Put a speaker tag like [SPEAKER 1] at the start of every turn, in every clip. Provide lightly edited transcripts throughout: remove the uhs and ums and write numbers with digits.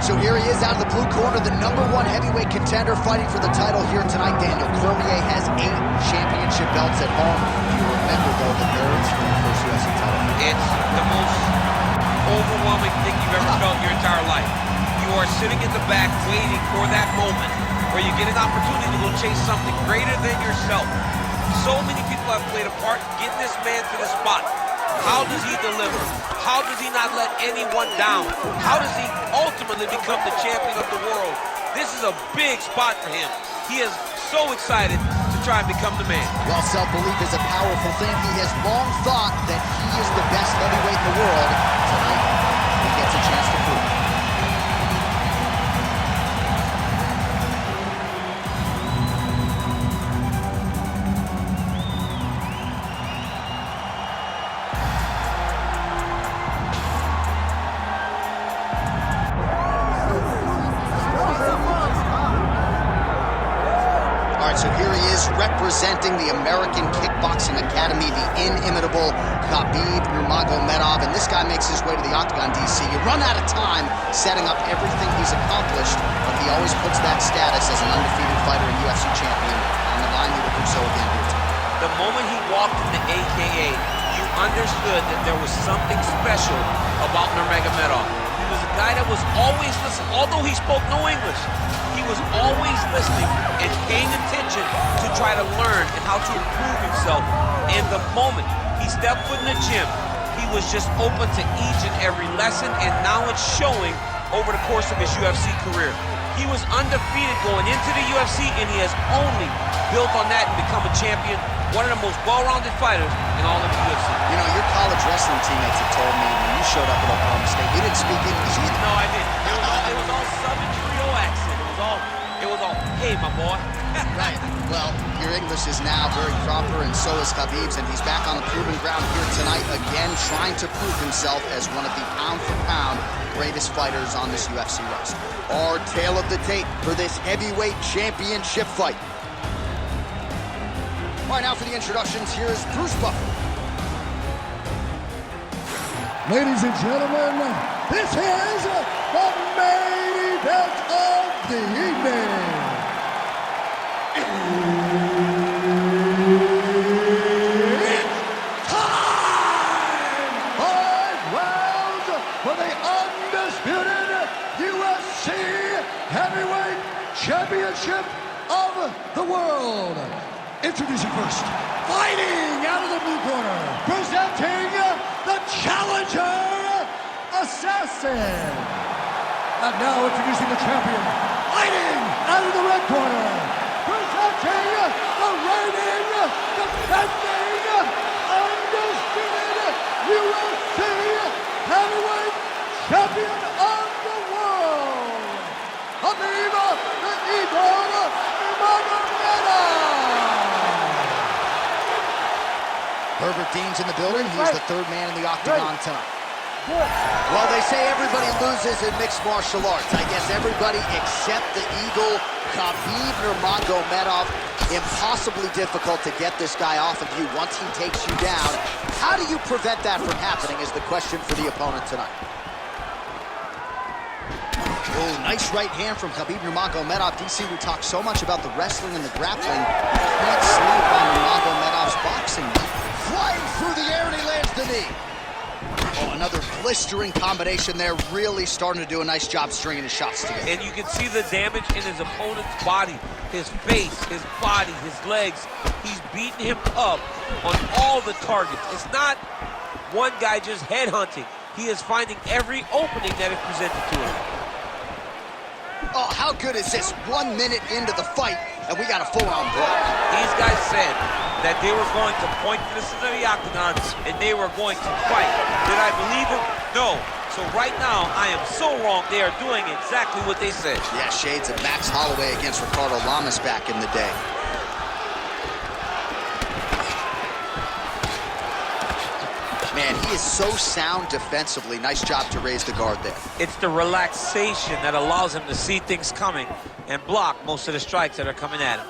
[SPEAKER 1] So here he is out of the blue corner, the #1 heavyweight contender fighting for the title here tonight. Daniel Cormier has 8 championship belts at home. You remember, though, the nerves for the first UFC title.
[SPEAKER 2] It's the most overwhelming thing you've ever felt in your entire life. You are sitting in the back waiting for that moment where you get an opportunity to go chase something greater than yourself. So many people have played a part in getting this man to the spot. How does he deliver? How does he not let anyone down? How does he ultimately become the champion of the world? This is a big spot for him. He is so excited to try and become the man.
[SPEAKER 1] Well, self-belief is a powerful thing. He has long thought that he is the best heavyweight in the world. Tonight, he gets a chance to prove it. So here he is representing the American Kickboxing Academy, the inimitable Khabib Nurmagomedov. And this guy makes his way to the octagon, DC. You run out of time setting up everything he's accomplished, but he always puts that status as an undefeated fighter and UFC champion on the line. He will do so again here tonight.
[SPEAKER 2] The moment he walked in the AKA, you understood that there was something special about Nurmagomedov. He was a guy that was always listening, although he spoke no English. He was always listening and paying attention to try to learn and how to improve himself. And the moment he stepped foot in the gym, he was just open to each and every lesson, and now it's showing over the course of his UFC career. He was undefeated going into the UFC, and he has only built on that and become a champion, one of the most well-rounded fighters in all of the UFC.
[SPEAKER 1] You know, your college wrestling teammates have told me when you showed up at Oklahoma State, you didn't speak English either.
[SPEAKER 2] No, I didn't. It was all Southern Creole accent. It was all, hey, my boy.
[SPEAKER 1] Right. Well, your English is now very proper, and so is Khabib's, and he's back on the proving ground here tonight again, trying to prove himself as one of the pound-for-pound greatest fighters on this UFC roster. Our tale of the tape for this heavyweight championship fight. All right, now for the introductions, here's Bruce Buffer.
[SPEAKER 3] Ladies and gentlemen, this is the main event of the evening. It's time! 5 rounds for the undisputed UFC Heavyweight Championship of the world. Introducing first, fighting out of the blue corner, presenting the challenger, Assassin. And now introducing the champion, fighting out of the red corner, presenting the reigning, defending, undisputed UFC heavyweight champion of the world, Khabib the Eagle Nurmagomedov.
[SPEAKER 1] Herbert Dean's in the building. He's the third man in the octagon tonight. Well, they say everybody loses in mixed martial arts. I guess everybody except the Eagle, Khabib Nurmagomedov. Impossibly difficult to get this guy off of you once he takes you down. How do you prevent that from happening is the question for the opponent tonight. Oh, nice right hand from Khabib Nurmagomedov. DC, we talk so much about the wrestling and the grappling. Can't sleep on Nurmagomedov's boxing. Flying through the air, and he lands the knee. Oh, another blistering combination there, really starting to do a nice job stringing his shots together.
[SPEAKER 2] And you can see the damage in his opponent's body, his face, his body, his legs. He's beating him up on all the targets. It's not one guy just headhunting. He is finding every opening that is presented to him.
[SPEAKER 1] Oh, how good is this? 1 minute into the fight, and we got a full-on brawl.
[SPEAKER 2] These guys said that they were going to point this into the octagon and they were going to fight. Did I believe them? No. So right now, I am so wrong. They are doing exactly what they said.
[SPEAKER 1] Yeah, shades of Max Holloway against Ricardo Lamas back in the day. Man, he is so sound defensively. Nice job to raise the guard there.
[SPEAKER 2] It's the relaxation that allows him to see things coming and block most of the strikes that are coming at him.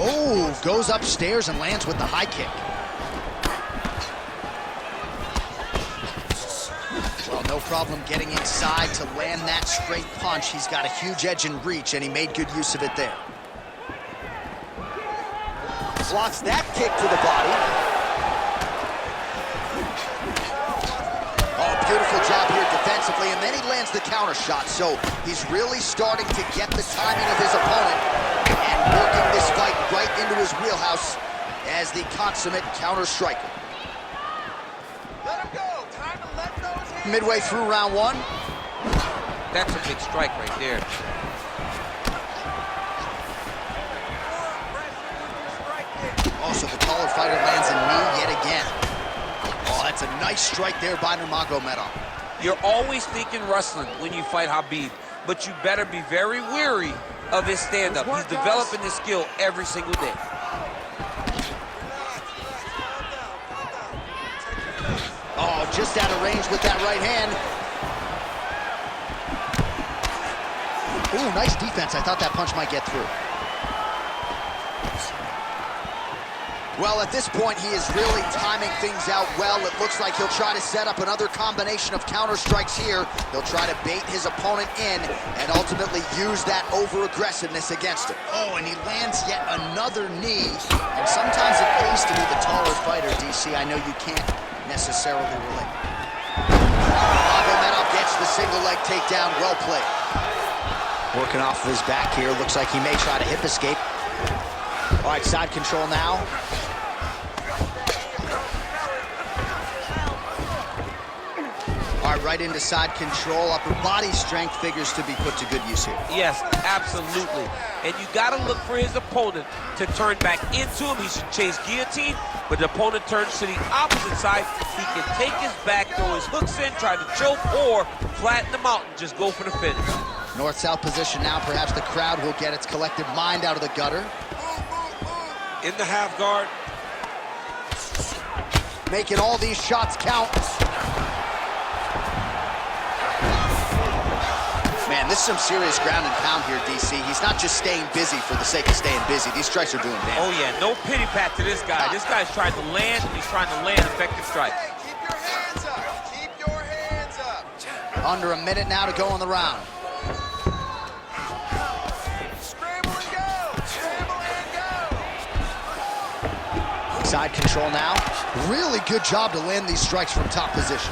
[SPEAKER 1] Oh, goes upstairs and lands with the high kick. Well, no problem getting inside to land that straight punch. He's got a huge edge and reach, and he made good use of it there. Blocks that kick to the body. Oh, beautiful job here defensively, and then he lands the counter shot. So he's really starting to get the timing of his opponent and working this fight right into his wheelhouse as the consummate counter striker.
[SPEAKER 4] Let him go. Time to let those hands
[SPEAKER 1] Midway through round one.
[SPEAKER 2] That's a big strike right there.
[SPEAKER 1] Oh, so the taller fighter lands a knee yet again. Oh, that's a nice strike there by Nurmagomedov.
[SPEAKER 2] You're always thinking wrestling when you fight Khabib, but you better be very wary of his stand-up. He's developing this skill every single day.
[SPEAKER 1] Oh, just out of range with that right hand. Ooh, nice defense. I thought that punch might get through. Well, at this point, he is really timing things out well. It looks like he'll try to set up another combination of counter strikes here. He'll try to bait his opponent in and ultimately use that over-aggressiveness against him. Oh, and he lands yet another knee. And sometimes it pays to be the taller fighter, DC. I know you can't necessarily relate. Nurmagomedov gets the single leg takedown. Well played. Working off of his back here. Looks like he may try to hip escape. All right, side control now. All right, right into side control. Upper body strength figures to be put to good use here.
[SPEAKER 2] Yes, absolutely. And you got to look for his opponent to turn back into him. He should chase guillotine, but the opponent turns to the opposite side. He can take his back, throw his hooks in, try to choke, or flatten him out and just go for the finish.
[SPEAKER 1] North-south position now. Perhaps the crowd will get its collective mind out of the gutter.
[SPEAKER 2] In the half guard.
[SPEAKER 1] Making all these shots count. Man, this is some serious ground and pound here, DC. He's not just staying busy for the sake of staying busy. These strikes are doing damage.
[SPEAKER 2] Oh, yeah, no pity pat to this guy. This guy's trying to land, and he's trying to land effective strikes.
[SPEAKER 4] Hey, keep your hands up. Keep your hands up.
[SPEAKER 1] Under a minute now to go in the round.
[SPEAKER 4] Scramble and go. Scramble and go.
[SPEAKER 1] Side control now. Really good job to land these strikes from top position.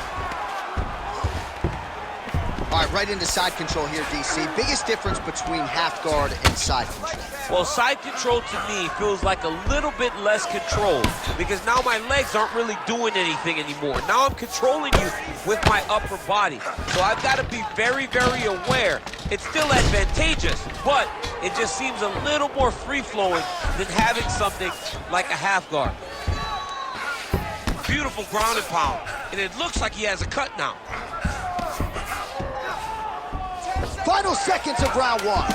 [SPEAKER 1] All right, right into side control here, DC. Biggest difference between half guard and side control?
[SPEAKER 2] Well, side control to me feels like a little bit less control because now my legs aren't really doing anything anymore. Now I'm controlling you with my upper body. So I've got to be very, very aware. It's still advantageous, but it just seems a little more free-flowing than having something like a half guard. Beautiful ground and pound. And it looks like he has a cut now.
[SPEAKER 1] Final seconds of round one.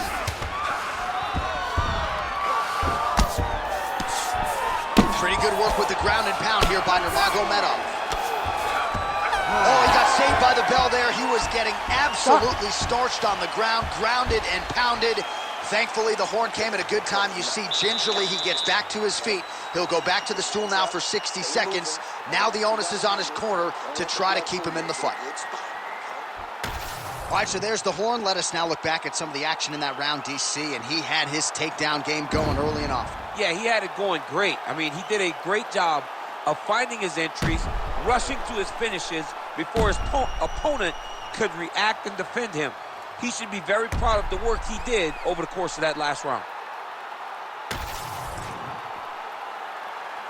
[SPEAKER 1] Pretty good work with the ground and pound here by Nurmagomedov. Oh, he got saved by the bell there. He was getting absolutely starched on the ground, grounded and pounded. Thankfully, the horn came at a good time. You see, gingerly, he gets back to his feet. He'll go back to the stool now for 60 seconds. Now the onus is on his corner to try to keep him in the fight. All right, so there's the horn. Let us now look back at some of the action in that round, DC, and he had his takedown game going early and often.
[SPEAKER 2] Yeah, he had it going great. I mean, he did a great job of finding his entries, rushing to his finishes before his opponent could react and defend him. He should be very proud of the work he did over the course of that last round.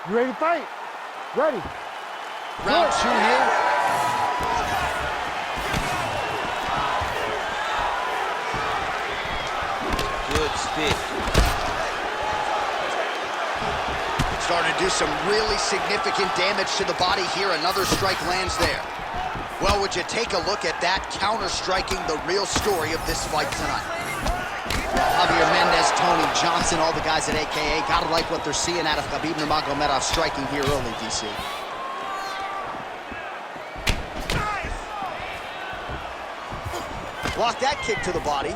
[SPEAKER 5] You ready to fight? Ready.
[SPEAKER 1] Round two here.
[SPEAKER 2] Good stick.
[SPEAKER 1] Starting to do some really significant damage to the body here. Another strike lands there. Well, would you take a look at that, counter-striking the real story of this fight tonight? Javier Mendez, Tony Johnson, all the guys at AKA, gotta like what they're seeing out of Khabib Nurmagomedov striking here early, DC. Block that kick to the body.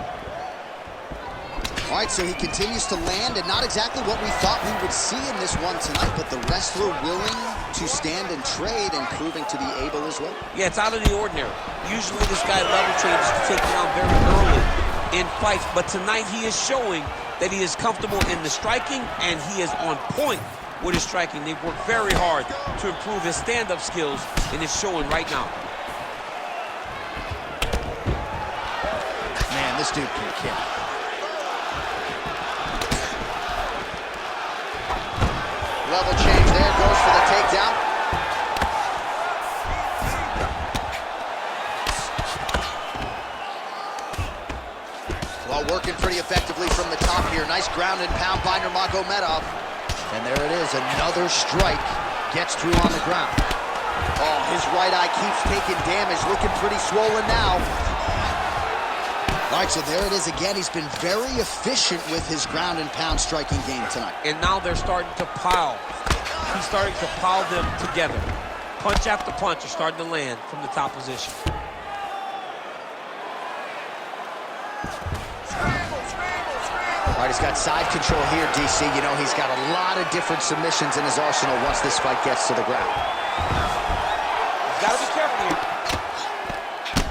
[SPEAKER 1] All right, so he continues to land, and not exactly what we thought we would see in this one tonight, but the wrestler willing to stand and trade and proving to be able as well.
[SPEAKER 2] Yeah, it's out of the ordinary. Usually this guy level changes to take him down very early in fights, but tonight he is showing that he is comfortable in the striking and he is on point with his striking. They've worked very hard to improve his stand-up skills, and it's showing right now.
[SPEAKER 1] Man, this dude can kick. Level change there, goes for the takedown. Well, working pretty effectively from the top here. Nice ground and pound by Nurmagomedov. And there it is, another strike. Gets through on the ground. Oh, his right eye keeps taking damage, looking pretty swollen now. All right, so there it is again. He's been very efficient with his ground and pound striking game tonight.
[SPEAKER 2] And now they're starting to pile. He's starting to pile them together. Punch after punch are starting to land from the top position.
[SPEAKER 1] All right, he's got side control here, DC. You know, he's got a lot of different submissions in his arsenal once this fight gets to the ground.
[SPEAKER 2] He's got to be careful here.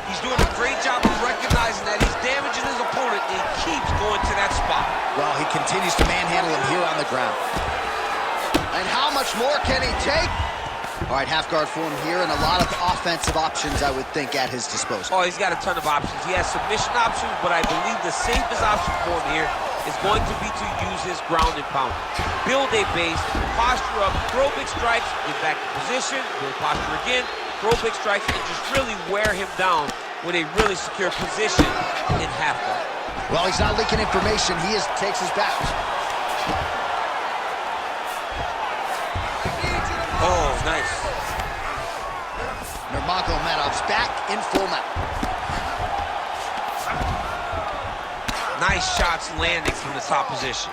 [SPEAKER 2] He's doing a great job of recognizing that he's damaging his opponent, and he keeps going to that spot.
[SPEAKER 1] Well, he continues to manhandle him here on the ground. And how much more can he take? All right, half guard for him here, and a lot of offensive options, I would think, at his disposal.
[SPEAKER 2] Oh, he's got a ton of options. He has submission options, but I believe the safest option for him here is going to be to use his ground and pound. Build a base, posture up, throw big strikes, get back to position, build posture again, throw big strikes, and just really wear him down with a really secure position in half guard.
[SPEAKER 1] Well, he's not leaking information. He takes his back.
[SPEAKER 2] Oh, nice.
[SPEAKER 1] Nurmagomedov's back in full mount.
[SPEAKER 2] Nice shots landing from the top position.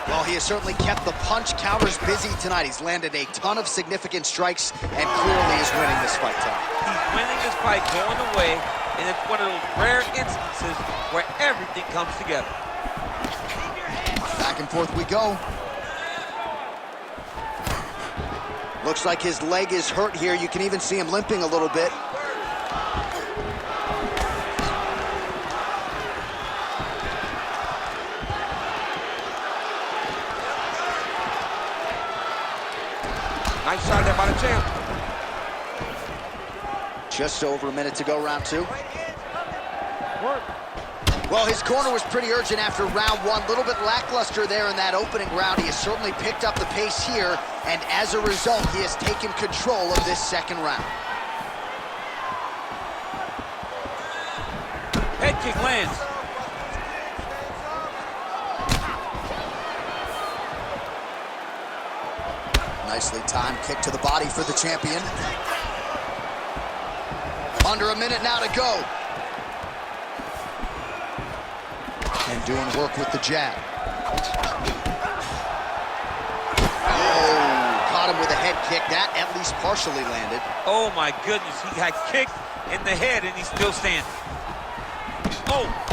[SPEAKER 1] Well, he has certainly kept the punch counters busy tonight. He's landed a ton of significant strikes and clearly is winning this fight tonight.
[SPEAKER 2] He's winning this fight going away, and it's one of those rare instances where everything comes together.
[SPEAKER 1] Back and forth we go. Looks like his leg is hurt here. You can even see him limping a little bit.
[SPEAKER 2] Nice shot there by the champ.
[SPEAKER 1] Just over a minute to go, round two.
[SPEAKER 5] Work.
[SPEAKER 1] Well, his corner was pretty urgent after round one. A little bit lackluster there in that opening round. He has certainly picked up the pace here, and as a result, he has taken control of this second round.
[SPEAKER 2] Head kick lands.
[SPEAKER 1] Nicely timed kick to the body for the champion. Under a minute now to go. And doing work with the jab. Oh, caught him with a head kick. That at least partially landed.
[SPEAKER 2] Oh my goodness, he got kicked in the head and he's still standing. Oh.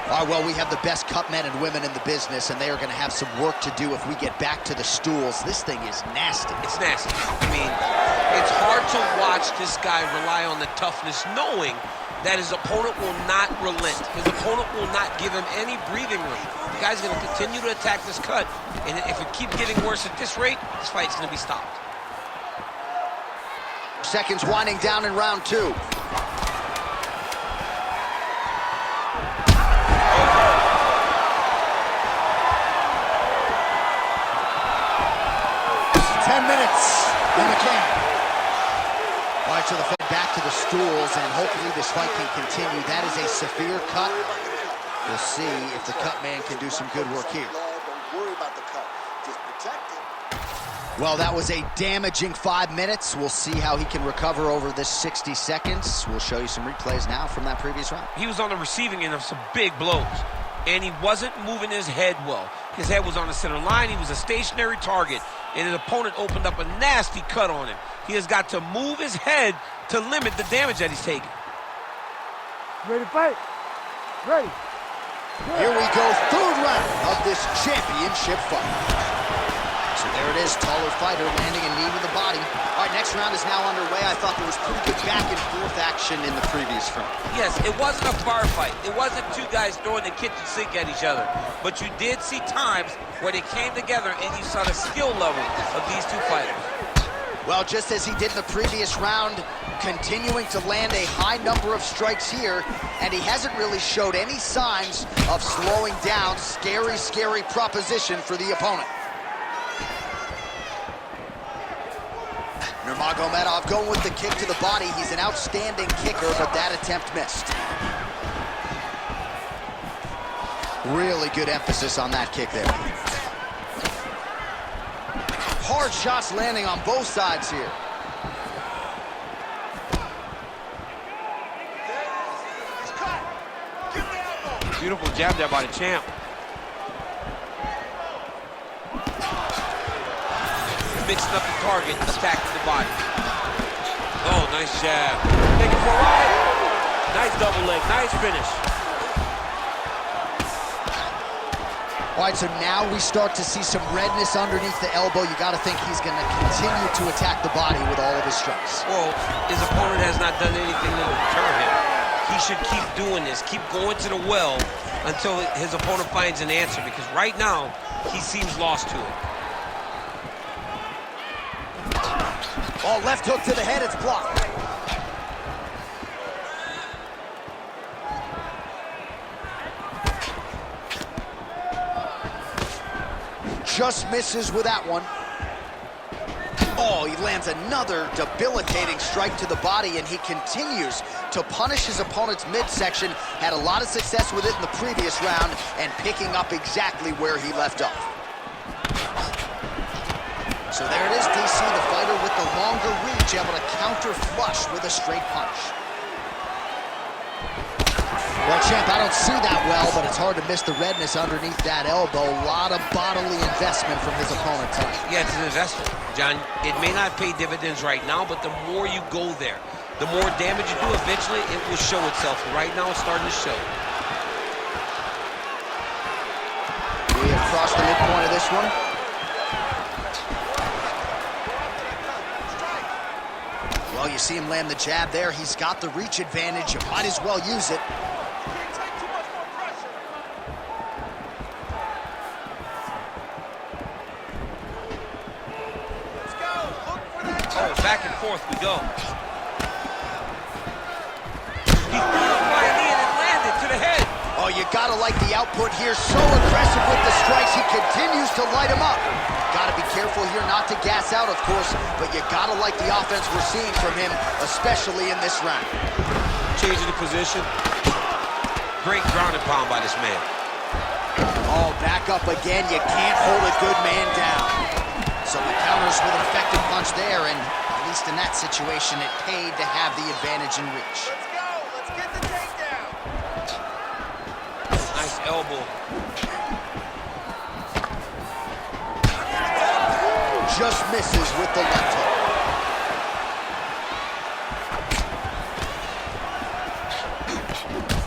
[SPEAKER 1] All right, well, we have the best cut men and women in the business, and they are going to have some work to do if we get back to the stools. This thing is nasty.
[SPEAKER 2] It's nasty. I mean, it's hard to watch this guy rely on the toughness, knowing that his opponent will not relent. His opponent will not give him any breathing room. The guy's going to continue to attack this cut, and if it keeps getting worse at this rate, this fight's going to be stopped.
[SPEAKER 1] Seconds winding down in round two. So the fight back to the stools, and hopefully this fight can continue. That is a severe cut. We'll see if the cut man can do some good work here.
[SPEAKER 4] Don't worry about the cut. Just protect it.
[SPEAKER 1] Well, that was a damaging 5 minutes. We'll see how he can recover over this 60 seconds. We'll show you some replays now from that previous round.
[SPEAKER 2] He was on the receiving end of some big blows, and he wasn't moving his head well. His head was on the center line. He was a stationary target, and his opponent opened up a nasty cut on him. He has got to move his head to limit the damage that he's taking.
[SPEAKER 5] Ready to fight? Ready.
[SPEAKER 1] Here we go, third round of this championship fight. So there it is, taller fighter landing a knee to the body. All right, next round is now underway. I thought there was pretty good back and forth action in the previous round.
[SPEAKER 2] Yes, it wasn't a bar fight. It wasn't two guys throwing the kitchen sink at each other. But you did see times where they came together and you saw the skill level of these two fighters.
[SPEAKER 1] Well, just as he did in the previous round, continuing to land a high number of strikes here, and he hasn't really showed any signs of slowing down. Scary, scary proposition for the opponent. Nurmagomedov going with the kick to the body. He's an outstanding kicker, but that attempt missed. Really good emphasis on that kick there. Hard shots landing on both sides here.
[SPEAKER 2] Beautiful jab there by the champ. Mixing up the target, attacking the body. Oh, nice jab. Taking for a ride. Nice double leg, nice finish.
[SPEAKER 1] All right, so now we start to see some redness underneath the elbow. You got to think he's going to continue to attack the body with all of his strikes.
[SPEAKER 2] Well, his opponent has not done anything to deter him. He should keep doing this, keep going to the well until his opponent finds an answer, because right now, he seems lost to it.
[SPEAKER 1] Oh, left hook to the head, it's blocked. Just misses with that one. Oh, he lands another debilitating strike to the body, and he continues to punish his opponent's midsection. Had a lot of success with it in the previous round, and picking up exactly where he left off. So there it is, DC, the fighter with the longer reach, able to counter flush with a straight punch. Well, champ, I don't see that well, but it's hard to miss the redness underneath that elbow. A lot of bodily investment from his opponent tonight.
[SPEAKER 2] Yeah, it's an investment, John. It may not pay dividends right now, but the more you go there, the more damage you do, eventually it will show itself. Right now, it's starting to show.
[SPEAKER 1] We have crossed the midpoint of this one. Well, you see him land the jab there. He's got the reach advantage. You might as well use it.
[SPEAKER 2] Oh, back and forth we go. He threw the flying knee and it landed to the head.
[SPEAKER 1] Oh, you gotta like the output here. So aggressive with the strikes. He continues to light him up. Gotta be careful here not to gas out, of course, but you gotta like the offense we're seeing from him, especially in this round.
[SPEAKER 2] Changing the position. Great ground and pound by this man.
[SPEAKER 1] Oh, back up again. You can't hold a good man down. So he counters with an effective punch there, and at least in that situation, it paid to have the advantage in reach.
[SPEAKER 4] Let's go. Let's get the takedown.
[SPEAKER 2] Nice elbow.
[SPEAKER 1] Just misses with the left hook.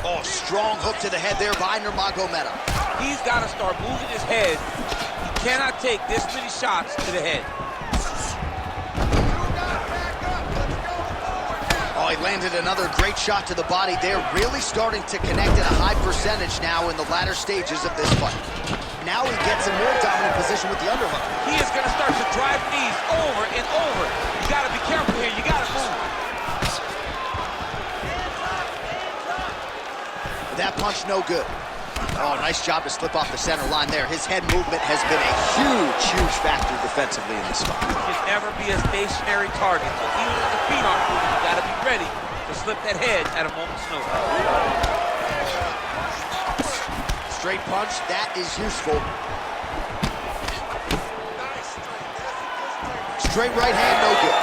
[SPEAKER 1] Oh, strong hook to the head there by Nurmagomedov.
[SPEAKER 2] He's got to start moving his head. He cannot take this many shots to the head.
[SPEAKER 1] Oh, he landed another great shot to the body there. Really starting to connect at a high percentage now in the latter stages of this fight. Now he gets a more dominant position with the underhook.
[SPEAKER 2] He is going to start to drive knees over and over. You got to be careful here. You got to move.
[SPEAKER 1] That punch no good. Oh, nice job to slip off the center line there. His head movement has been a huge, huge factor defensively in this fight.
[SPEAKER 2] He can never be a stationary target. So even if the feet aren't moving, you got to be ready to slip that head at a moment's notice.
[SPEAKER 1] Straight punch, that is useful. Straight right hand, no good.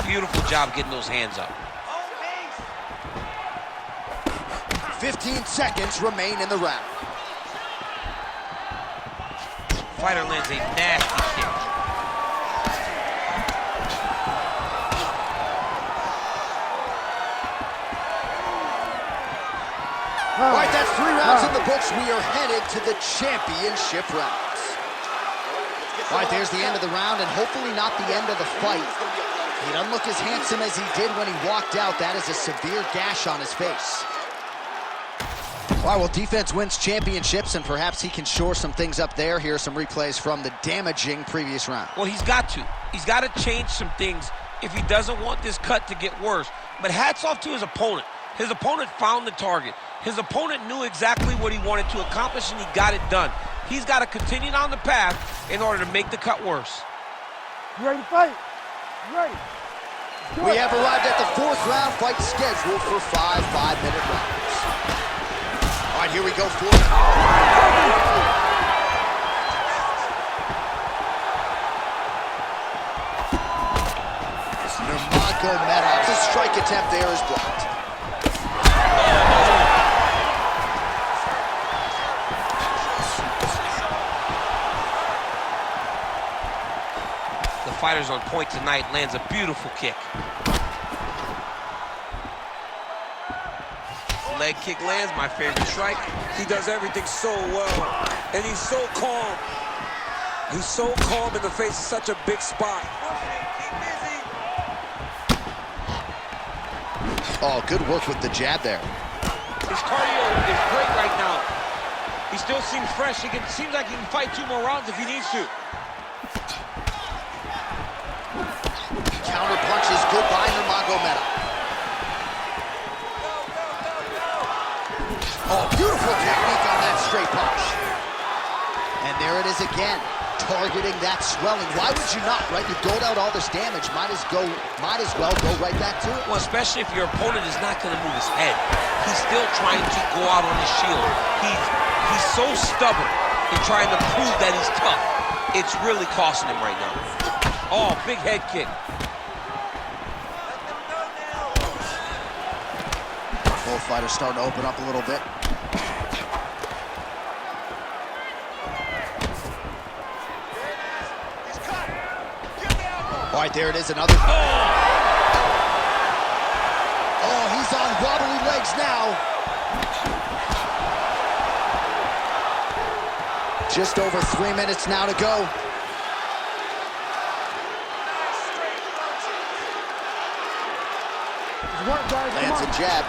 [SPEAKER 2] Beautiful job getting those hands up.
[SPEAKER 1] 15 seconds remain in the round.
[SPEAKER 2] Fighter lands a nasty kick.
[SPEAKER 1] 3 rounds in the books, we are headed to the championship rounds. All right, there's the end of the round, and hopefully not the end of the fight. He doesn't look as handsome as he did when he walked out. That is a severe gash on his face. All right, well, defense wins championships, and perhaps he can shore some things up there. Here are some replays from the damaging previous round.
[SPEAKER 2] Well, he's got to. He's got to change some things if he doesn't want this cut to get worse. But hats off to his opponent. His opponent found the target. His opponent knew exactly what he wanted to accomplish, and he got it done. He's got to continue down the path in order to make the cut worse.
[SPEAKER 5] You ready to fight? You ready?
[SPEAKER 1] We have arrived at the 4th round fight scheduled for 5 5-minute rounds. All right, here we go for it. Nurmagomedov's strike attempt there is blocked.
[SPEAKER 2] The fighter's on point tonight, lands a beautiful kick. Leg kick lands, my favorite strike.
[SPEAKER 6] He does everything so well, and he's so calm. He's so calm in the face of such a big spot.
[SPEAKER 1] Oh, good work with the jab there.
[SPEAKER 2] His cardio is great right now. He still seems fresh. Seems like he can fight 2 more rounds if he needs to.
[SPEAKER 1] Counter punch is good by Nurmagomedov. Oh, beautiful technique on that straight punch. And there it is again, targeting that swelling. Why would you not, right? You doled out all this damage, might as well go right back to it.
[SPEAKER 2] Well, especially if your opponent is not going to move his head. He's still trying to go out on his shield. He's so stubborn in trying to prove that he's tough. It's really costing him right now. Oh, big head kick.
[SPEAKER 1] Both fighters starting to open up a little bit. All right, there it is, another. Oh, he's on wobbly legs now. Just over 3 minutes now to go. Lands a jab.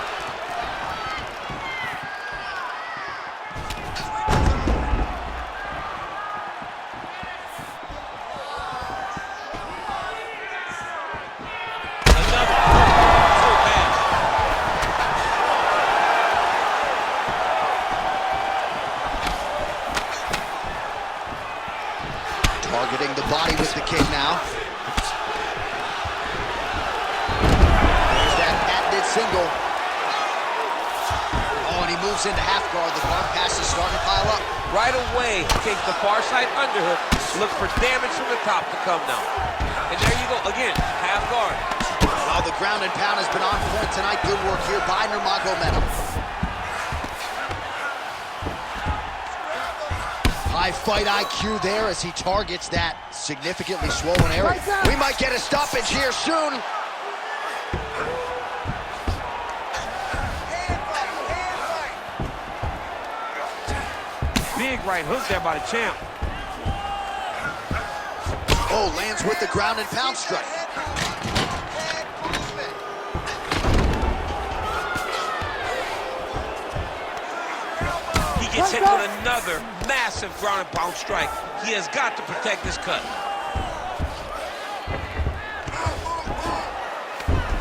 [SPEAKER 1] Targeting the body with the kick now. There's that patented single. Oh, and he moves into half guard. The guard pass is starting to pile up.
[SPEAKER 2] Right away, takes the far side underhook. Look for damage from the top to come now. And there you go, again, half guard.
[SPEAKER 1] Well, the ground and pound has been on point tonight. Good work here by Nurmagomedov. High fight IQ there as he targets that significantly swollen area. We might get a stoppage here soon.
[SPEAKER 2] Big right hook there by the champ.
[SPEAKER 1] Oh, lands with the ground and pound strike.
[SPEAKER 2] He gets hit with another massive ground and pound strike. He has got to protect this cut.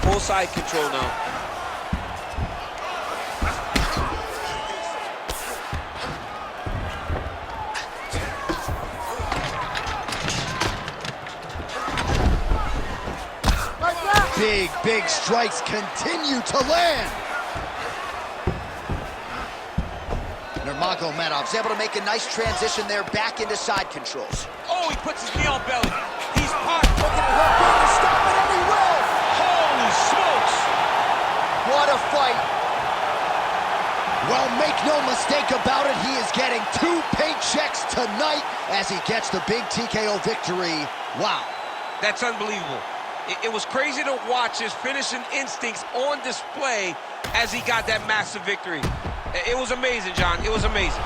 [SPEAKER 2] Full side control now.
[SPEAKER 1] Big strikes continue to land. Nurmagomedov's able to make a nice transition there back into side controls.
[SPEAKER 2] Oh, he puts his knee on belly. He's hot.
[SPEAKER 1] Looking at her to stop it, and he will.
[SPEAKER 2] Holy smokes.
[SPEAKER 1] What a fight. Well, make no mistake about it, he is getting 2 paychecks tonight as he gets the big TKO victory. Wow.
[SPEAKER 2] That's unbelievable. It was crazy to watch his finishing instincts on display as he got that massive victory. It was amazing, John. It was amazing.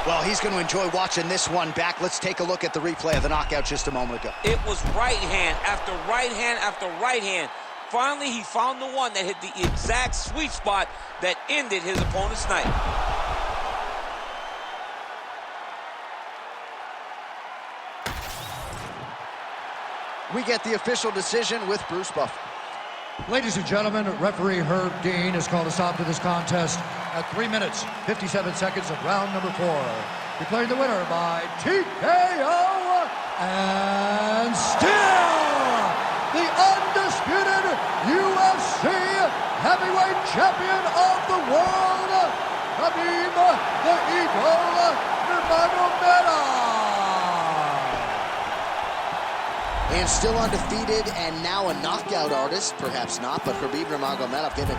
[SPEAKER 1] Well, he's going to enjoy watching this one back. Let's take a look at the replay of the knockout just a moment ago.
[SPEAKER 2] It was right hand after right hand after right hand. Finally, he found the one that hit the exact sweet spot that ended his opponent's night.
[SPEAKER 1] We get the official decision with Bruce Buffer.
[SPEAKER 3] Ladies and gentlemen, referee Herb Dean has called a stop to this contest at 3 minutes, 57 seconds of round number 4. Declaring the winner by TKO and still the undisputed UFC heavyweight champion of the world, Khabib the Eagle Nurmagomedov.
[SPEAKER 1] And still undefeated and now a knockout artist, perhaps not, but Khabib Nurmagomedov getting it done.